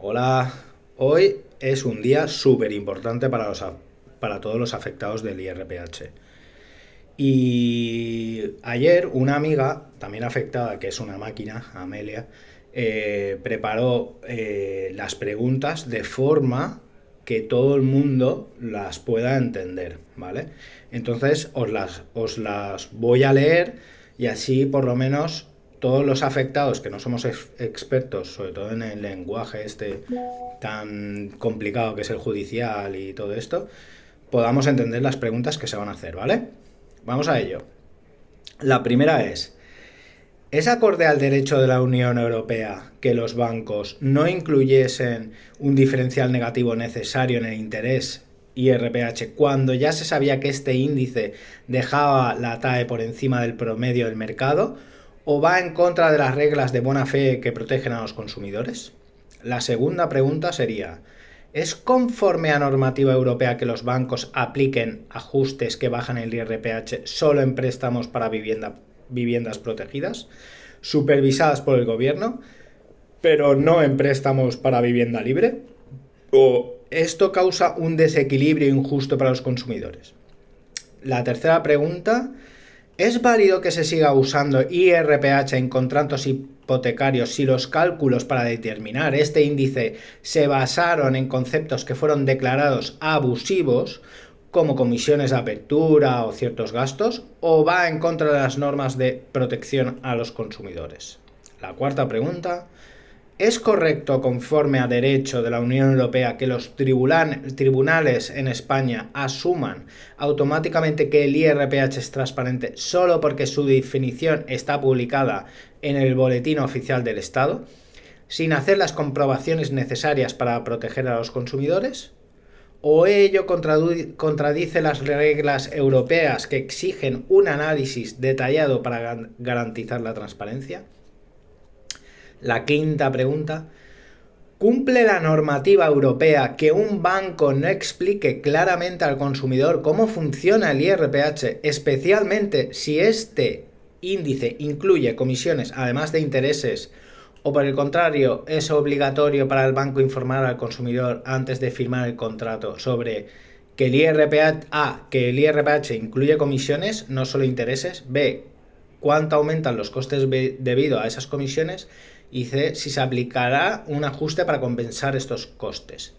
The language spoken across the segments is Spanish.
Hola, hoy es un día súper importante para todos los afectados del IRPH. Y ayer una amiga, también afectada, que es una máquina, Amelia, preparó las preguntas de forma que todo el mundo las pueda entender, ¿vale? Entonces os las voy a leer y así por lo menos todos los afectados que no somos expertos, sobre todo en el lenguaje este tan complicado que es el judicial y todo esto, podamos entender las preguntas que se van a hacer, ¿vale? Vamos a ello. La primera ¿es acorde al derecho de la Unión Europea que los bancos no incluyesen un diferencial negativo necesario en el interés IRPH cuando ya se sabía que este índice dejaba la TAE por encima del promedio del mercado? ¿O va en contra de las reglas de buena fe que protegen a los consumidores? La segunda pregunta sería: ¿es conforme a normativa europea que los bancos apliquen ajustes que bajan el IRPH solo en préstamos para viviendas protegidas, supervisadas por el gobierno, pero no en préstamos para vivienda libre? ¿O esto causa un desequilibrio injusto para los consumidores? La tercera pregunta: ¿es válido que se siga usando IRPH en contratos hipotecarios si los cálculos para determinar este índice se basaron en conceptos que fueron declarados abusivos, como comisiones de apertura o ciertos gastos, o va en contra de las normas de protección a los consumidores? La cuarta pregunta: ¿es correcto, conforme a derecho de la Unión Europea, que los tribunales en España asuman automáticamente que el IRPH es transparente solo porque su definición está publicada en el Boletín Oficial del Estado, sin hacer las comprobaciones necesarias para proteger a los consumidores? ¿O ello contradice las reglas europeas que exigen un análisis detallado para garantizar la transparencia? La quinta pregunta: ¿cumple la normativa europea que un banco no explique claramente al consumidor cómo funciona el IRPH, especialmente si este índice incluye comisiones además de intereses, o por el contrario es obligatorio para el banco informar al consumidor antes de firmar el contrato sobre que que el IRPH incluye comisiones, no solo intereses; B, cuánto aumentan los costes debido a esas comisiones; y C, si se aplicará un ajuste para compensar estos costes,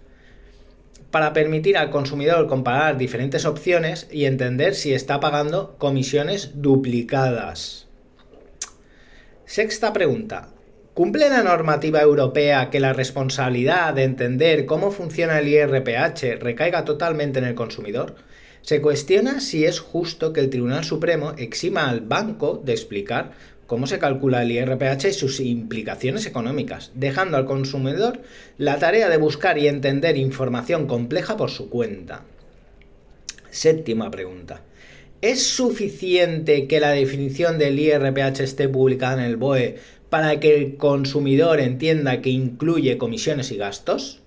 para permitir al consumidor comparar diferentes opciones y entender si está pagando comisiones duplicadas. Sexta pregunta: ¿cumple la normativa europea que la responsabilidad de entender cómo funciona el IRPH recaiga totalmente en el consumidor? Se cuestiona si es justo que el Tribunal Supremo exima al banco de explicar cómo se calcula el IRPH y sus implicaciones económicas, dejando al consumidor la tarea de buscar y entender información compleja por su cuenta. Séptima pregunta: ¿es suficiente que la definición del IRPH esté publicada en el BOE para que el consumidor entienda que incluye comisiones y gastos?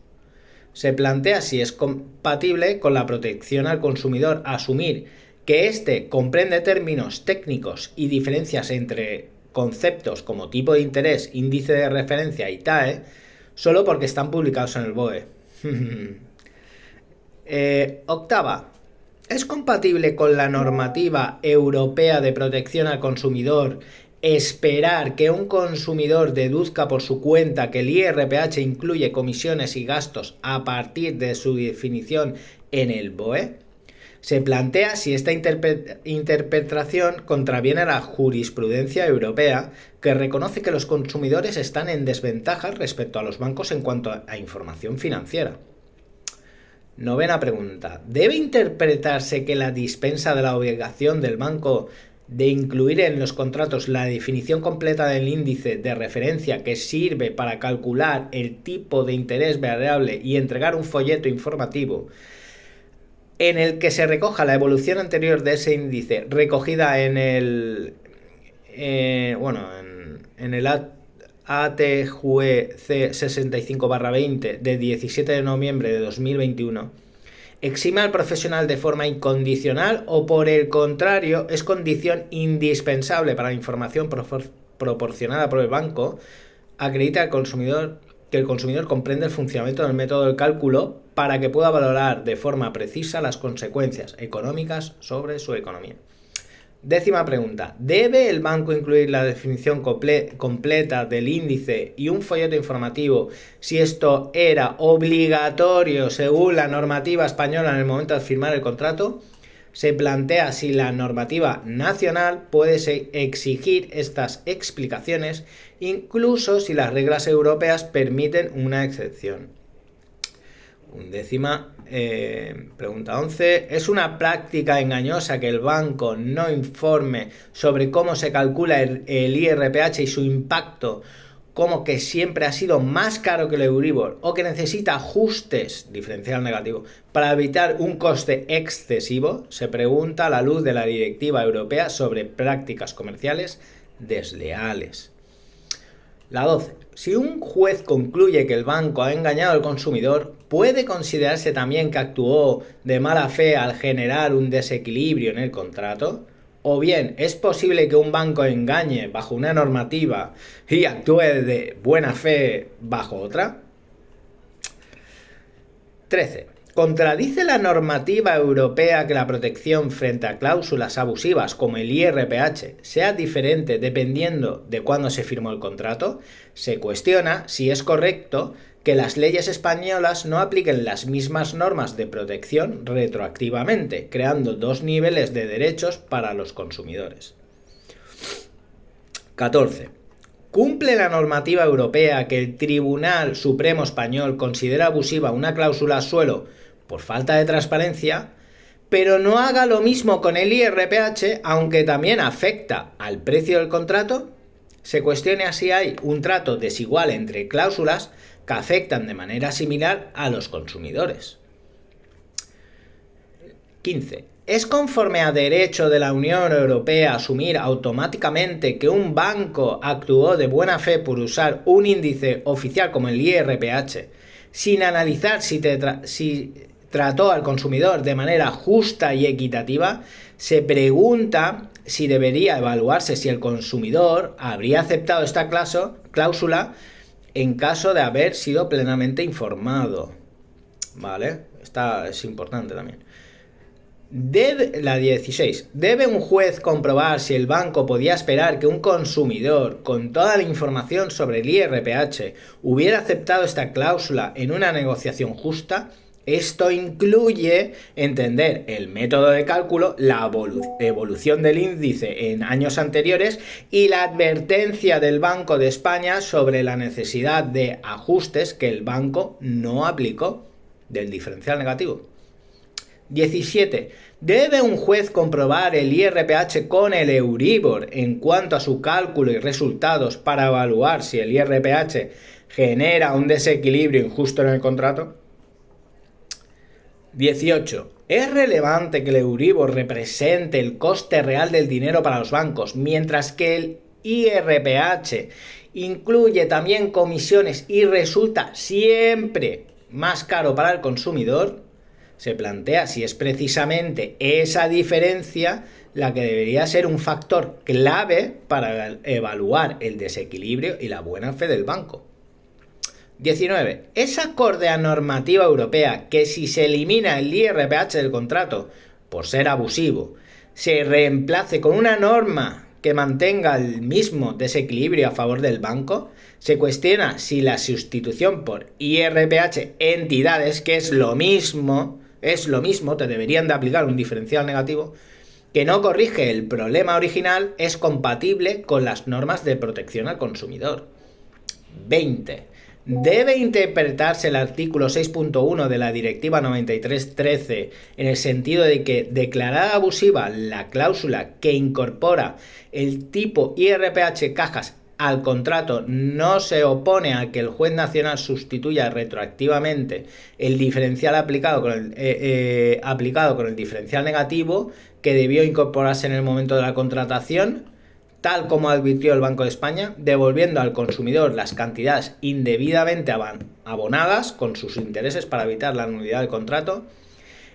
Se plantea si es compatible con la protección al consumidor asumir que éste comprende términos técnicos y diferencias entre conceptos como tipo de interés, índice de referencia y TAE solo porque están publicados en el BOE. Octava: ¿es compatible con la normativa europea de protección al consumidor esperar que un consumidor deduzca por su cuenta que el IRPH incluye comisiones y gastos a partir de su definición en el BOE? Se plantea si esta interpretación contraviene a la jurisprudencia europea, que reconoce que los consumidores están en desventaja respecto a los bancos en cuanto a información financiera. Novena pregunta: ¿debe interpretarse que la dispensa de la obligación del banco de incluir en los contratos la definición completa del índice de referencia que sirve para calcular el tipo de interés variable y entregar un folleto informativo en el que se recoja la evolución anterior de ese índice recogida en el ATJUE C65/20 de 17 de noviembre de 2021, exime al profesional de forma incondicional o, por el contrario, es condición indispensable para la información proporcionada por el banco, acredita al consumidor que el consumidor comprende el funcionamiento del método de cálculo para que pueda valorar de forma precisa las consecuencias económicas sobre su economía. 10ª pregunta. ¿Debe el banco incluir la definición completa del índice y un folleto informativo si esto era obligatorio según la normativa española en el momento de firmar el contrato? Se plantea si la normativa nacional puede exigir estas explicaciones, incluso si las reglas europeas permiten una excepción. 11ª pregunta 11. ¿Es una práctica engañosa que el banco no informe sobre cómo se calcula el IRPH y su impacto, como que siempre ha sido más caro que el Euribor o que necesita ajustes, diferencial negativo, para evitar un coste excesivo? Se pregunta a la luz de la Directiva Europea sobre prácticas comerciales desleales. La 12. Si un juez concluye que el banco ha engañado al consumidor, ¿puede considerarse también que actuó de mala fe al generar un desequilibrio en el contrato? O bien, ¿es posible que un banco engañe bajo una normativa y actúe de buena fe bajo otra? 13. ¿Contradice la normativa europea que la protección frente a cláusulas abusivas como el IRPH sea diferente dependiendo de cuándo se firmó el contrato? Se cuestiona si es correcto que las leyes españolas no apliquen las mismas normas de protección retroactivamente, creando dos niveles de derechos para los consumidores. 14. ¿Cumple la normativa europea que el Tribunal Supremo Español considera abusiva una cláusula suelo por falta de transparencia, pero no haga lo mismo con el IRPH, aunque también afecta al precio del contrato? Se cuestiona si hay un trato desigual entre cláusulas que afectan de manera similar a los consumidores. 15. ¿Es conforme a derecho de la Unión Europea asumir automáticamente que un banco actuó de buena fe por usar un índice oficial como el IRPH, sin analizar si trató al consumidor de manera justa y equitativa? Se pregunta si debería evaluarse si el consumidor habría aceptado esta cláusula en caso de haber sido plenamente informado. ¿Vale? Esta es importante también. La 16. ¿Debe un juez comprobar si el banco podía esperar que un consumidor, con toda la información sobre el IRPH, hubiera aceptado esta cláusula en una negociación justa? Esto incluye entender el método de cálculo, la evolución del índice en años anteriores y la advertencia del Banco de España sobre la necesidad de ajustes que el banco no aplicó del diferencial negativo. 17. ¿Debe un juez comprobar el IRPH con el Euribor en cuanto a su cálculo y resultados para evaluar si el IRPH genera un desequilibrio injusto en el contrato? 18. ¿Es relevante que el Euribor represente el coste real del dinero para los bancos, mientras que el IRPH incluye también comisiones y resulta siempre más caro para el consumidor? Se plantea si es precisamente esa diferencia la que debería ser un factor clave para evaluar el desequilibrio y la buena fe del banco. 19. ¿Es acorde a normativa europea que si se elimina el IRPH del contrato por ser abusivo, se reemplace con una norma que mantenga el mismo desequilibrio a favor del banco? Se cuestiona si la sustitución por IRPH entidades, que es lo mismo, te deberían de aplicar un diferencial negativo que no corrige el problema original, es compatible con las normas de protección al consumidor. 20. ¿Debe interpretarse el artículo 6.1 de la Directiva 93/13 en el sentido de que declarada abusiva la cláusula que incorpora el tipo IRPH cajas al contrato no se opone a que el juez nacional sustituya retroactivamente el diferencial aplicado con el diferencial negativo que debió incorporarse en el momento de la contratación, tal como advirtió el Banco de España, devolviendo al consumidor las cantidades indebidamente abonadas con sus intereses para evitar la nulidad del contrato?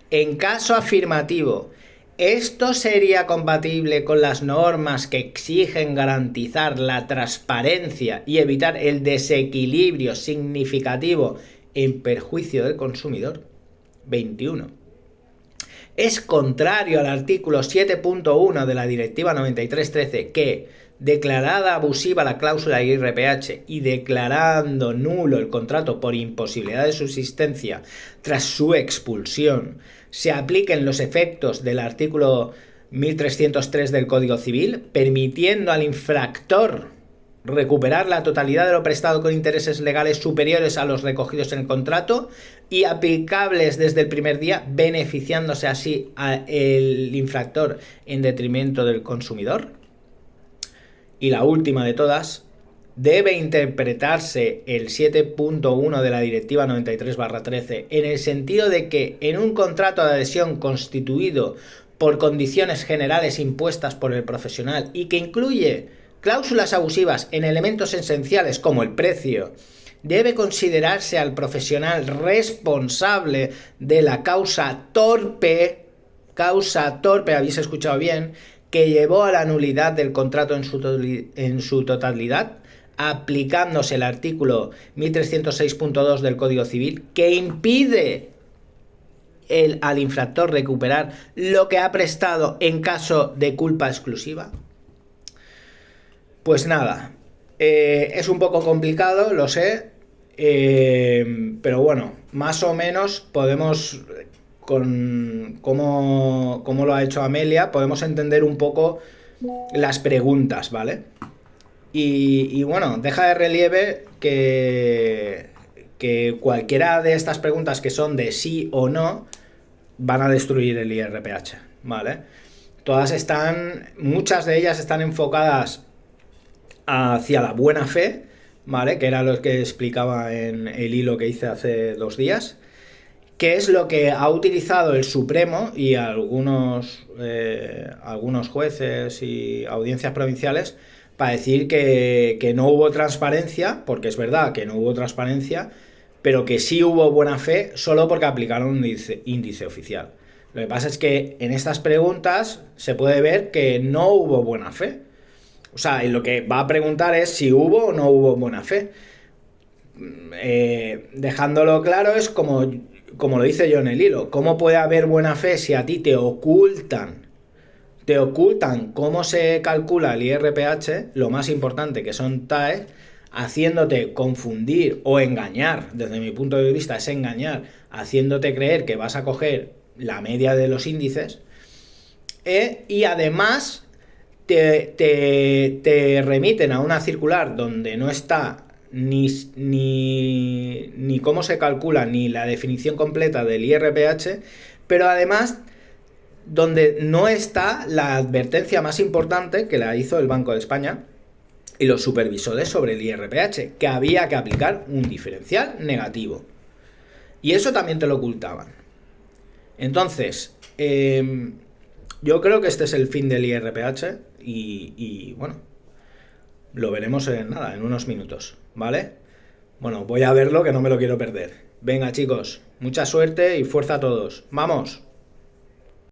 En caso afirmativo, ¿Esto sería compatible con las normas que exigen garantizar la transparencia y evitar el desequilibrio significativo en perjuicio del consumidor? 21. Es contrario al artículo 7.1 de la Directiva 93/13 que, declarada abusiva la cláusula IRPH y declarando nulo el contrato por imposibilidad de subsistencia tras su expulsión, se apliquen los efectos del artículo 1303 del Código Civil, permitiendo al infractor recuperar la totalidad de lo prestado con intereses legales superiores a los recogidos en el contrato y aplicables desde el primer día, beneficiándose así al infractor en detrimento del consumidor. Y la última de todas, debe interpretarse el 7.1 de la Directiva 93/13 en el sentido de que en un contrato de adhesión constituido por condiciones generales impuestas por el profesional y que incluye cláusulas abusivas en elementos esenciales como el precio, debe considerarse al profesional responsable de la causa torpe, habéis escuchado bien, que llevó a la nulidad del contrato en su totalidad, aplicándose el artículo 1306.2 del Código Civil, que impide al infractor recuperar lo que ha prestado en caso de culpa exclusiva. Pues nada, es un poco complicado, lo sé, pero bueno, más o menos podemos, con cómo lo ha hecho Amelia, podemos entender un poco las preguntas, ¿vale? Y bueno, deja de relieve que cualquiera de estas preguntas que son de sí o no van a destruir el IRPH, ¿vale? Muchas de ellas están enfocadas hacia la buena fe, ¿vale? Que era lo que explicaba en el hilo que hice hace 2 días, que es lo que ha utilizado el Supremo y algunos jueces y audiencias provinciales para decir que no hubo transparencia, porque es verdad que no hubo transparencia, pero que sí hubo buena fe solo porque aplicaron un índice oficial. Lo que pasa es que en estas preguntas se puede ver que no hubo buena fe. O sea, lo que va a preguntar es si hubo o no hubo buena fe. Dejándolo claro, es como lo dice yo en el hilo. ¿Cómo puede haber buena fe si a ti te ocultan cómo se calcula el IRPH, lo más importante que son TAE, haciéndote confundir o engañar? Desde mi punto de vista es engañar, haciéndote creer que vas a coger la media de los índices, y además te remiten a una circular donde no está ni cómo se calcula ni la definición completa del IRPH, pero además donde no está la advertencia más importante que la hizo el Banco de España y los supervisores sobre el IRPH, que había que aplicar un diferencial negativo. Y eso también te lo ocultaban. Entonces, yo creo que este es el fin del IRPH y bueno, lo veremos en unos minutos, ¿vale? Bueno, voy a verlo, que no me lo quiero perder. Venga, chicos, mucha suerte y fuerza a todos. ¡Vamos!